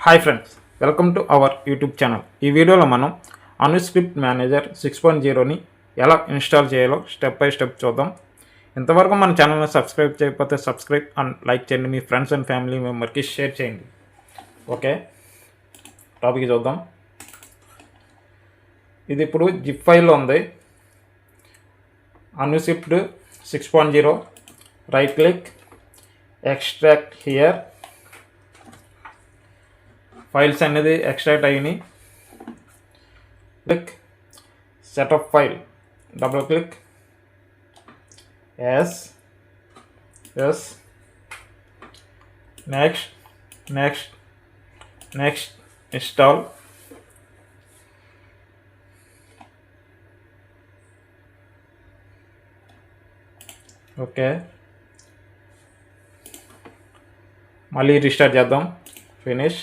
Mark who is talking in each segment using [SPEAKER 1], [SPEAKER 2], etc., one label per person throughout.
[SPEAKER 1] Hi friends, welcome to our YouTube channel. ఈ వీడియోలో మనం అనుస్క్రిప్ట్ మేనేజర్ 6.0ని ఎలా ఇన్స్టాల్ చేయాలో స్టెప్ బై స్టెప్ చూద్దాం. ఇంతవరకు మన ఛానల్ని సబ్స్క్రైబ్ చేయకపోతే సబ్స్క్రైబ్ అండ్ లైక్ చేయండి, మీ ఫ్రెండ్స్ అండ్ ఫ్యామిలీ మెంబర్కి షేర్ చేయండి. ఓకే, టాపిక్ చూద్దాం. ఇది ఇప్పుడు జిప్ ఫైల్లో ఉంది. Anuscript 6.0, right click, extract here. Files అనేది ఎక్స్ట్రాక్ట్ అయినాయి. Click setup file, double click, yes next next next install. Okay, మళ్ళీ రీస్టార్ట్ చేద్దాం. ఫినిష్.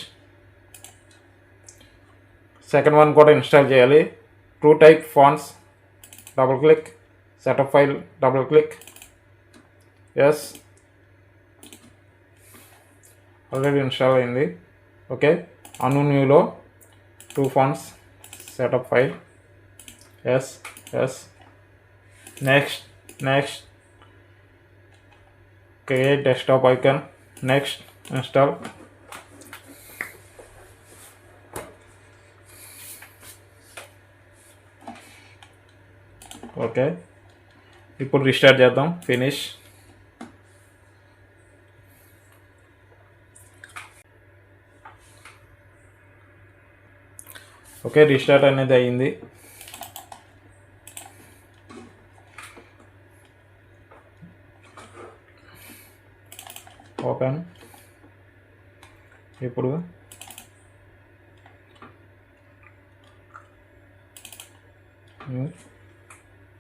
[SPEAKER 1] సెకండ్ వన్ కూడా ఇన్స్టాల్ చేయాలి. True type fonts, double click, setup file, double click, yes. Already install అయింది. Okay, Anu న్యూలో two fonts, setup file, yes. Next next create desktop icon, next install. Okay, ఇప్పుడు restart చేద్దాం. Finish. Okay, restart అనేది అయ్యింది. Open. ఇప్పుడు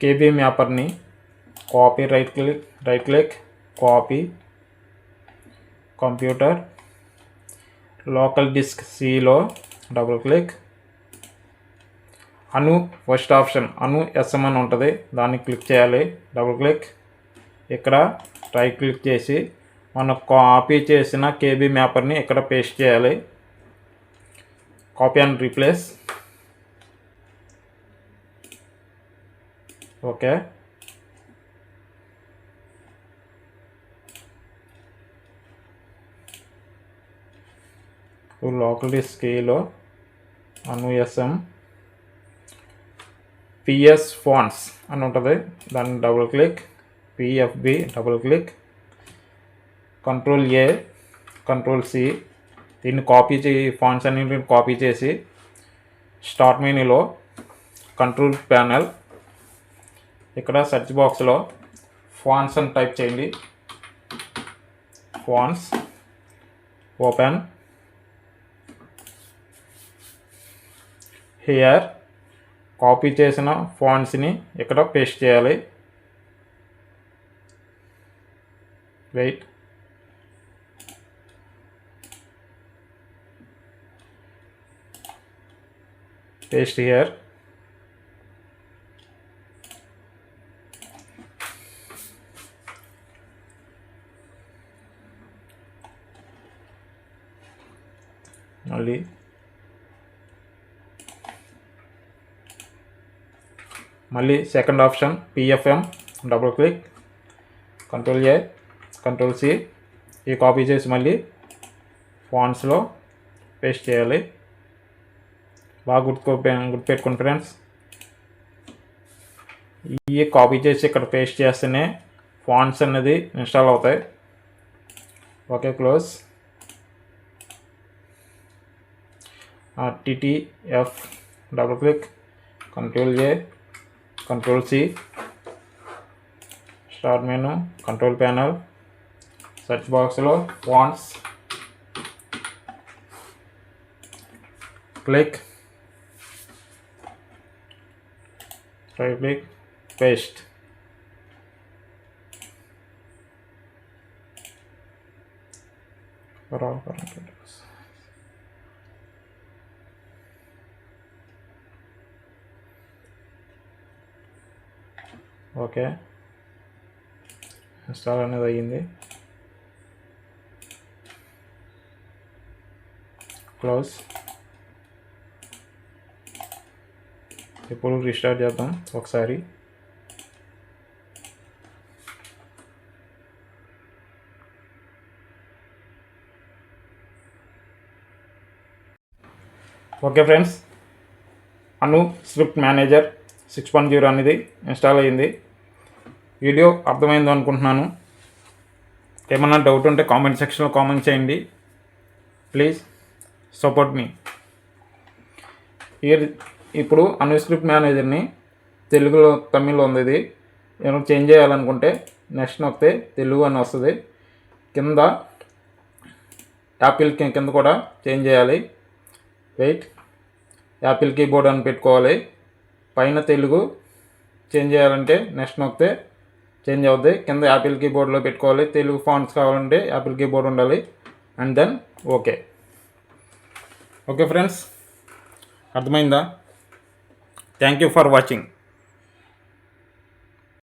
[SPEAKER 1] KB మ్యాపర్ని copy, right click, copy, computer, local disk సిలో double click. Anu first option Anu SM అని ఉంటుంది, దాన్ని క్లిక్ చేయాలి. Double click. ఇక్కడ రైట్ క్లిక్ చేసి మనం కాపీ చేసిన కేబీ మ్యాపర్ని ఇక్కడ పేస్ట్ చేయాలి. Copy and replace. Okay, local disk కీలో అను ఎస్ఎం పిఎస్ ఫాంట్స్ అని ఉంటుంది, దాన్ని double click, పిఎఫ్బి double click, control A, control C. దీన్ని కాపీ ఫాంట్స్ అన్నింటిని కాపీ చేసి స్టార్ట్ మెనూలో కంట్రోల్ ప్యానెల్, ఇక్కడ సెర్చ్ బాక్స్లో ఫాంట్స్ అని టైప్ చేయండి. ఫాంట్స్. ఓపెన్. హియర్ కాపీ చేసిన ఫాంట్స్ని ఇక్కడ పేస్ట్ చేయాలి. వెయిట్. Paste here. మళ్ళీ second option PFM, double click, control A, control C. ఈ కాపీ చేసి మళ్ళీ ఫాంట్స్లో పేస్ట్ చేయాలి. బాగా గుర్తుపెట్టుకోండి ఫ్రెండ్స్. ఈ కాపీ చేసి ఇక్కడ పేస్ట్ చేస్తేనే ఫాంట్స్ అనేది ఇన్స్టాల్ అవుతాయి. Okay, close. TTF, double click, control A, control C, start menu, control panel, search బాక్స్లో fonts, click, right click, paste. Okay, install అనేది అయ్యింది. క్లోజ్. ఇప్పుడు రీస్టార్ట్ చేద్దాం ఒకసారి. Okay friends, Anu script manager 6.0 అనేది ఇన్స్టాల్ అయ్యింది. వీడియో అర్థమైంది అనుకుంటున్నాను. ఏమన్నా డౌట్ ఉంటే కామెంట్ సెక్షన్లో కామెంట్ చేయండి. ప్లీజ్ సపోర్ట్ మీ. ఇప్పుడు అను స్క్రిప్ట్ మేనేజర్ని తెలుగులో తమిళ్లో ఉంది. ఇది నేను చేంజ్ చేయాలనుకుంటే నెక్స్ట్ నొక్కితే తెలుగు అని వస్తుంది. కింద యాపిల్ కింద కూడా చేంజ్ చేయాలి. వెయిట్, యాపిల్ కీబోర్డ్ అని పెట్టుకోవాలి. పైన తెలుగు చేంజ్ చేయాలంటే నెక్స్ట్ నొక్కితే చేంజ్ అవుద్ది. కింద యాపిల్ కీబోర్డ్లో పెట్టుకోవాలి. తెలుగు ఫాంట్స్ కావాలంటే యాపిల్ కీబోర్డ్ ఉండాలి. And then okay. Okay friends, అర్థమైందా? Thank you for watching.